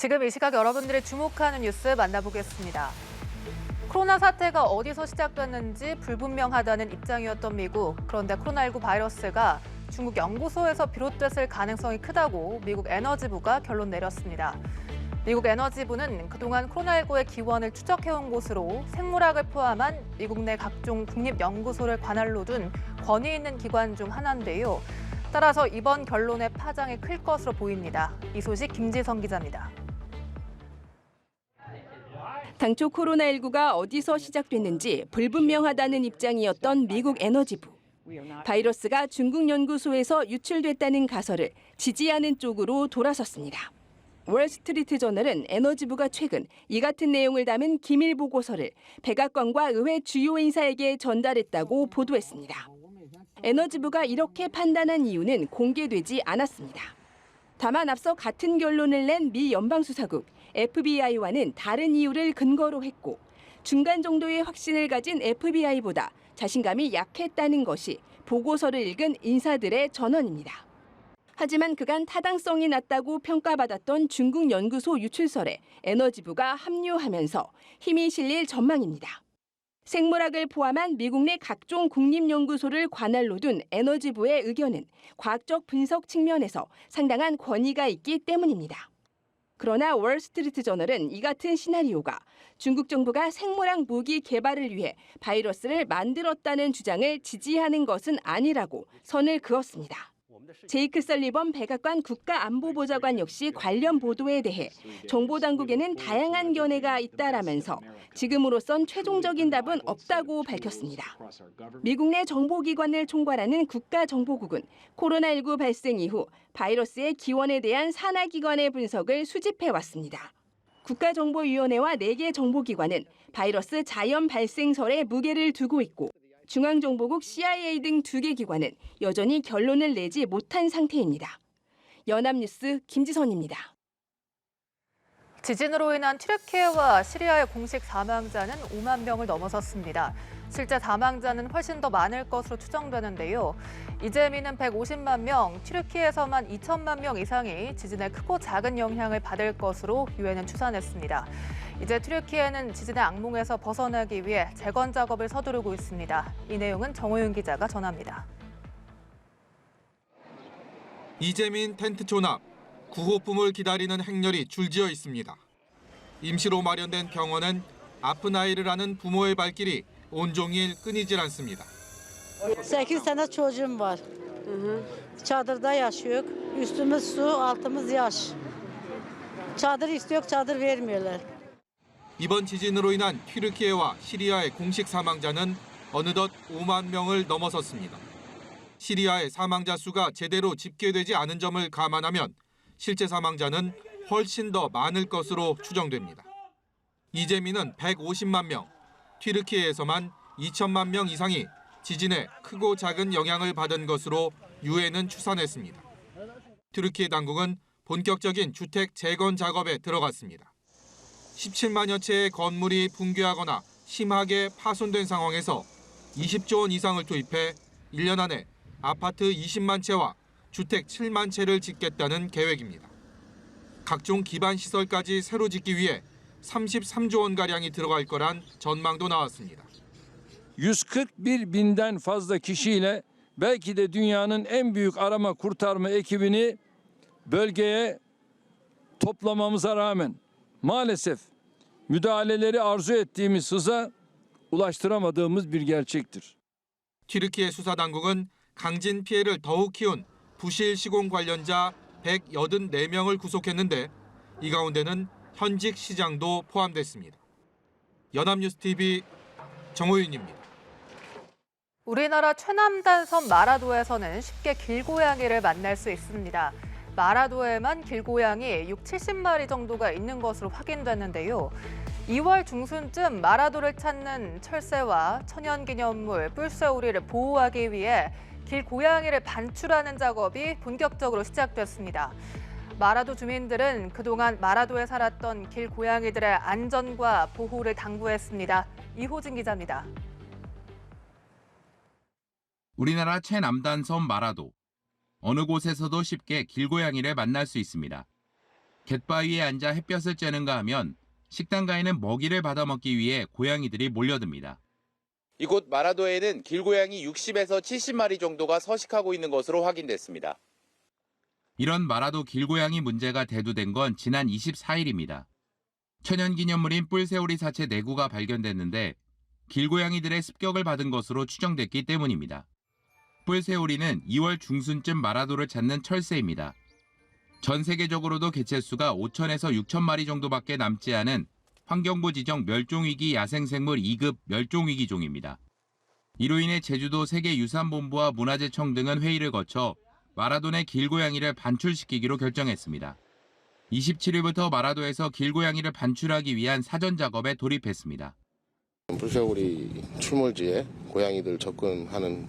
지금 이 시각 여러분들이 주목하는 뉴스 만나보겠습니다. 코로나 사태가 어디서 시작됐는지 불분명하다는 입장이었던 미국. 그런데 코로나19 바이러스가 중국 연구소에서 비롯됐을 가능성이 크다고 미국 에너지부가 결론 내렸습니다. 미국 에너지부는 그동안 코로나19의 기원을 추적해온 곳으로 생물학을 포함한 미국 내 각종 국립연구소를 관할로 둔 권위 있는 기관 중 하나인데요. 따라서 이번 결론의 파장이 클 것으로 보입니다. 이 소식 김지성 기자입니다. 당초 코로나19가 어디서 시작됐는지 불분명하다는 입장이었던 미국 에너지부. 바이러스가 중국 연구소에서 유출됐다는 가설을 지지하는 쪽으로 돌아섰습니다. 월스트리트 저널은 에너지부가 최근 이 같은 내용을 담은 기밀 보고서를 백악관과 의회 주요 인사에게 전달했다고 보도했습니다. 에너지부가 이렇게 판단한 이유는 공개되지 않았습니다. 다만 앞서 같은 결론을 낸 미 연방수사국 FBI와는 다른 이유를 근거로 했고 중간 정도의 확신을 가진 FBI보다 자신감이 약했다는 것이 보고서를 읽은 인사들의 전언입니다. 하지만 그간 타당성이 낮다고 평가받았던 중국 연구소 유출설에 에너지부가 합류하면서 힘이 실릴 전망입니다. 생물학을 포함한 미국 내 각종 국립연구소를 관할로 둔 에너지부의 의견은 과학적 분석 측면에서 상당한 권위가 있기 때문입니다. 그러나 월스트리트 저널은 이 같은 시나리오가 중국 정부가 생물학 무기 개발을 위해 바이러스를 만들었다는 주장을 지지하는 것은 아니라고 선을 그었습니다. 제이크 설리번 백악관 국가안보보좌관 역시 관련 보도에 대해 정보당국에는 다양한 견해가 있다라면서 지금으로선 최종적인 답은 없다고 밝혔습니다. 미국 내 정보기관을 총괄하는 국가정보국은 코로나19 발생 이후 바이러스의 기원에 대한 산하기관의 분석을 수집해왔습니다. 국가정보위원회와 4개 정보기관은 바이러스 자연 발생설에 무게를 두고 있고 중앙정보국 CIA 등 2개 기관은 여전히 결론을 내지 못한 상태입니다. 연합뉴스 김지선입니다. 지진으로 인한 튀르키예와 시리아의 공식 사망자는 5만 명을 넘어섰습니다. 실제 사망자는 훨씬 더 많을 것으로 추정되는데요. 이재민은 150만 명, 튀르키예에서만 2천만 명 이상이 지진의 크고 작은 영향을 받을 것으로 유엔은 추산했습니다. 이제 튀르키예는 지진의 악몽에서 벗어나기 위해 재건 작업을 서두르고 있습니다. 이 내용은 정호윤 기자가 전합니다. 이재민 텐트 존앞, 구호품을 기다리는 행렬이 줄지어 있습니다. 임시로 마련된 병원은 아픈 아이를 안은 부모의 발길이 온종일 끊이질 않습니다. 8 tane çocuğum var. Çadırda yaşıyor. Üstümüz su, altımız yaş. Çadır istiyor, çadır vermiyorlar. 이번 지진으로 인한 튀르키예와 시리아의 공식 사망자는 어느덧 5만 명을 넘어섰습니다. 시리아의 사망자 수가 제대로 집계되지 않은 점을 감안하면 실제 사망자는 훨씬 더 많을 것으로 추정됩니다. 이재민은 150만 명, 튀르키예에서만 2천만 명 이상이 지진에 크고 작은 영향을 받은 것으로 유엔은 추산했습니다. 튀르키예 당국은 본격적인 주택 재건 작업에 들어갔습니다. 17만여 채의 건물이 붕괴하거나 심하게 파손된 상황에서 20조 원 이상을 투입해 1년 안에 아파트 20만 채와 주택 7만 채를 짓겠다는 계획입니다. 각종 기반 시설까지 새로 짓기 위해 33조 원가량이 들어갈 거란 전망도 나왔습니다. 141 binden fazla kişiyle belki de dünyanın en büyük arama kurtarma ekibini bölgeye toplamamıza rağmen maalesef müdahaleleri arzu ettiğimiz hıza ulaştıramadığımız bir gerçektir. 튀르키예 수사당국은 강진 피해를 더욱 키운 부실 시공 관련자 184명을 구속했는데 이 가운데는 현직 시장도 포함됐습니다. 연합뉴스TV 정호윤입니다. 우리나라 최남단 섬 마라도에서는 쉽게 길고양이를 만날 수 있습니다. 마라도에만 길고양이 60-70마리 정도가 있는 것으로 확인됐는데요. 2월 중순쯤 마라도를 찾는 철새와 천연기념물, 뿔새우리를 보호하기 위해 길고양이를 반출하는 작업이 본격적으로 시작됐습니다. 마라도 주민들은 그동안 마라도에 살았던 길고양이들의 안전과 보호를 당부했습니다. 이호진 기자입니다. 우리나라 최남단 섬 마라도. 어느 곳에서도 쉽게 길고양이를 만날 수 있습니다. 갯바위에 앉아 햇볕을 쬐는가 하면 식당가에는 먹이를 받아먹기 위해 고양이들이 몰려듭니다. 이곳 마라도에는 길고양이 60에서 70마리 정도가 서식하고 있는 것으로 확인됐습니다. 이런 마라도 길고양이 문제가 대두된 건 지난 24일입니다. 천연기념물인 뿔새오리 사체 4구가 발견됐는데 길고양이들의 습격을 받은 것으로 추정됐기 때문입니다. 뿔새오리는 2월 중순쯤 마라도를 찾는 철새입니다. 전 세계적으로도 개체수가 5천에서 6천 마리 정도밖에 남지 않은 환경부 지정 멸종위기 야생생물 2급 멸종위기종입니다. 이로 인해 제주도 세계유산본부와 문화재청 등은 회의를 거쳐 마라도 내 길고양이를 반출시키기로 결정했습니다. 27일부터 마라도에서 길고양이를 반출하기 위한 사전 작업에 돌입했습니다. 뿔새오리 출몰지에 고양이들 접근하는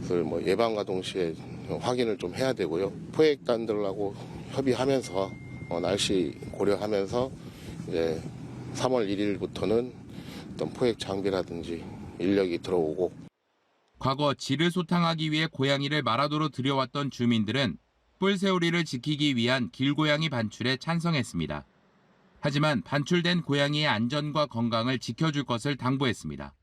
것을 예방과 동시에 확인을 좀 해야 되고요. 포획단들하고 협의하면서 날씨 고려하면서 이제 3월 1일부터는 어떤 포획 장비라든지 인력이 들어오고. 과거 쥐를 소탕하기 위해 고양이를 마라도로 들여왔던 주민들은 뿔새오리를 지키기 위한 길고양이 반출에 찬성했습니다. 하지만 반출된 고양이의 안전과 건강을 지켜줄 것을 당부했습니다.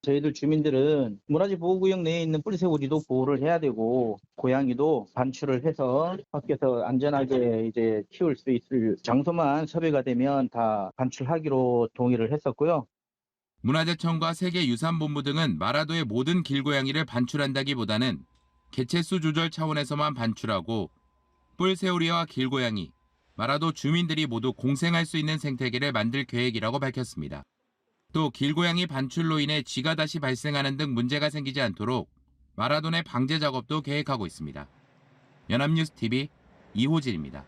저희들 주민들은 문화재 보호구역 내에 있는 뿔새오리도 보호를 해야 되고 고양이도 반출을 해서 밖에서 안전하게 이제 키울 수 있을 장소만 섭외가 되면 다 반출하기로 동의를 했었고요. 문화재청과 세계유산본부 등은 마라도의 모든 길고양이를 반출한다기보다는 개체수 조절 차원에서만 반출하고 뿔새오리와 길고양이, 마라도 주민들이 모두 공생할 수 있는 생태계를 만들 계획이라고 밝혔습니다. 또 길고양이 반출로 인해 쥐가 다시 발생하는 등 문제가 생기지 않도록 마라도 내 방제 작업도 계획하고 있습니다. 연합뉴스TV 이호진입니다.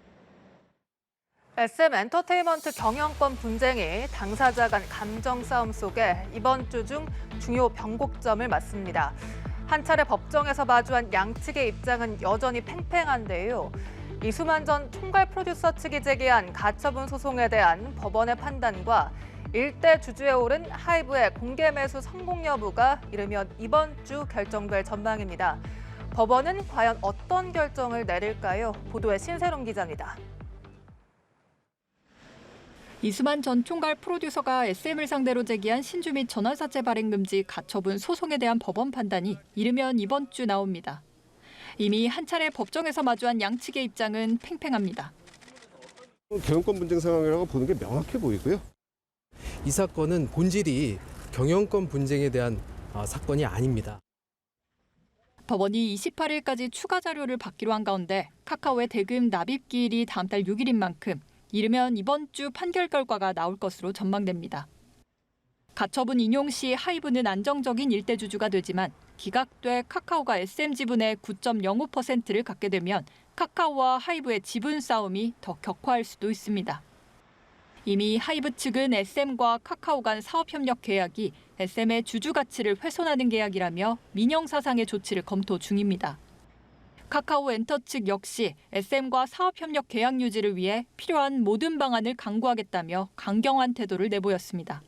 SM 엔터테인먼트 경영권 분쟁이 당사자 간 감정 싸움 속에 이번 주 중 중요 변곡점을 맞습니다. 한 차례 법정에서 마주한 양측의 입장은 여전히 팽팽한데요. 이수만 전 총괄 프로듀서 측이 제기한 가처분 소송에 대한 법원의 판단과 일대 주주에 오른 하이브의 공개 매수 성공 여부가 이르면 이번 주 결정될 전망입니다. 법원은 과연 어떤 결정을 내릴까요? 보도에 신세롬 기자입니다. 이수만 전 총괄 프로듀서가 SM을 상대로 제기한 신주 및 전환사채 발행 금지 가처분 소송에 대한 법원 판단이 이르면 이번 주 나옵니다. 이미 한 차례 법정에서 마주한 양측의 입장은 팽팽합니다. 경영권 분쟁 상황이라고 보는 게 명확해 보이고요. 이 사건은 본질이 경영권 분쟁에 대한 사건이 아닙니다. 법원이 28일까지 추가 자료를 받기로 한 가운데 카카오의 대금 납입 기일이 다음 달 6일인 만큼 이르면 이번 주 판결 결과가 나올 것으로 전망됩니다. 가처분 인용 시 하이브는 안정적인 일대 주주가 되지만 기각돼 카카오가 SM 지분의 9.05%를 갖게 되면 카카오와 하이브의 지분 싸움이 더 격화할 수도 있습니다. 이미 하이브 측은 SM과 카카오 간 사업협력 계약이 SM의 주주 가치를 훼손하는 계약이라며 민형사상의 조치를 검토 중입니다. 카카오 엔터 측 역시 SM과 사업협력 계약 유지를 위해 필요한 모든 방안을 강구하겠다며 강경한 태도를 내보였습니다.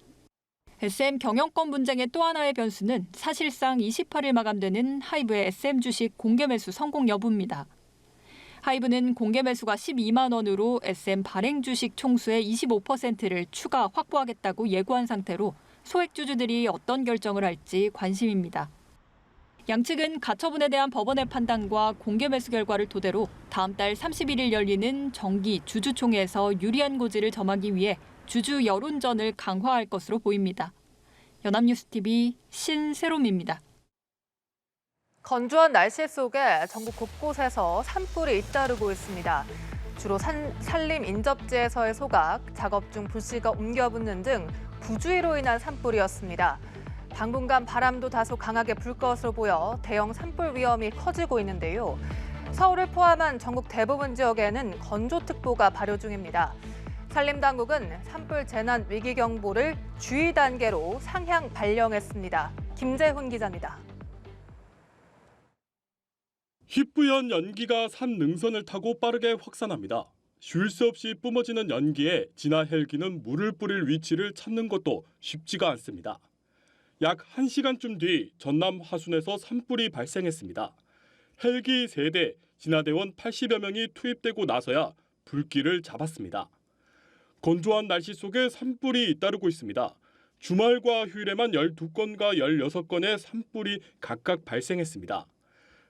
SM 경영권 분쟁의 또 하나의 변수는 사실상 28일 마감되는 하이브의 SM 주식 공개 매수 성공 여부입니다. 하이브는 공개 매수가 12만 원으로 SM 발행 주식 총수의 25%를 추가 확보하겠다고 예고한 상태로 소액 주주들이 어떤 결정을 할지 관심입니다. 양측은 가처분에 대한 법원의 판단과 공개 매수 결과를 토대로 다음 달 31일 열리는 정기 주주총회에서 유리한 고지를 점하기 위해 주주 여론전을 강화할 것으로 보입니다. 연합뉴스TV 신세롬입니다. 건조한 날씨 속에 전국 곳곳에서 산불이 잇따르고 있습니다. 주로 산림 인접지에서의 소각, 작업 중 불씨가 옮겨붙는 등 부주의로 인한 산불이었습니다. 당분간 바람도 다소 강하게 불 것으로 보여 대형 산불 위험이 커지고 있는데요. 서울을 포함한 전국 대부분 지역에는 건조특보가 발효 중입니다. 산림당국은 산불 재난 위기 경보를 주의 단계로 상향 발령했습니다. 김재훈 기자입니다. 희뿌연 연기가 산 능선을 타고 빠르게 확산합니다. 쉴 새 없이 뿜어지는 연기에 진화 헬기는 물을 뿌릴 위치를 찾는 것도 쉽지가 않습니다. 약 1시간쯤 뒤 전남 화순에서 산불이 발생했습니다. 헬기 3대, 진화대원 80여 명이 투입되고 나서야 불길을 잡았습니다. 건조한 날씨 속에 산불이 잇따르고 있습니다. 주말과 휴일에만 12건과 16건의 산불이 각각 발생했습니다.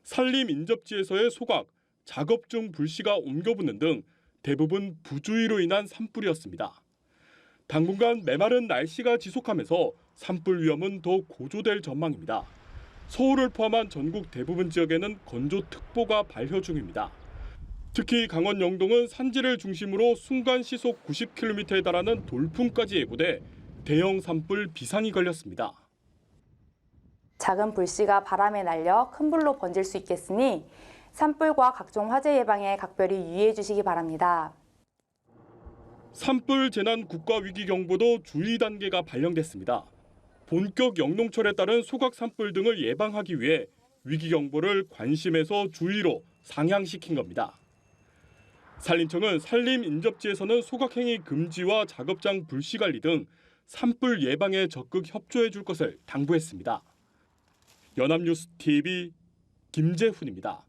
산림 인접지에서의 소각, 작업 중 불씨가 옮겨붙는 등 대부분 부주의로 인한 산불이었습니다. 당분간 메마른 날씨가 지속하면서 산불 위험은 더 고조될 전망입니다. 서울을 포함한 전국 대부분 지역에는 건조특보가 발효 중입니다. 특히 강원 영동은 산지를 중심으로 순간 시속 90km에 달하는 돌풍까지 예보돼 대형 산불 비상이 걸렸습니다. 작은 불씨가 바람에 날려 큰 불로 번질 수 있겠으니 산불과 각종 화재 예방에 각별히 유의해 주시기 바랍니다. 산불 재난 국가위기경보도 주의 단계가 발령됐습니다. 본격 영농철에 따른 소각 산불 등을 예방하기 위해 위기경보를 관심에서 주의로 상향시킨 겁니다. 산림청은 산림 인접지에서는 소각행위 금지와 작업장 불씨 관리 등 산불 예방에 적극 협조해 줄 것을 당부했습니다. 연합뉴스 TV 김재훈입니다.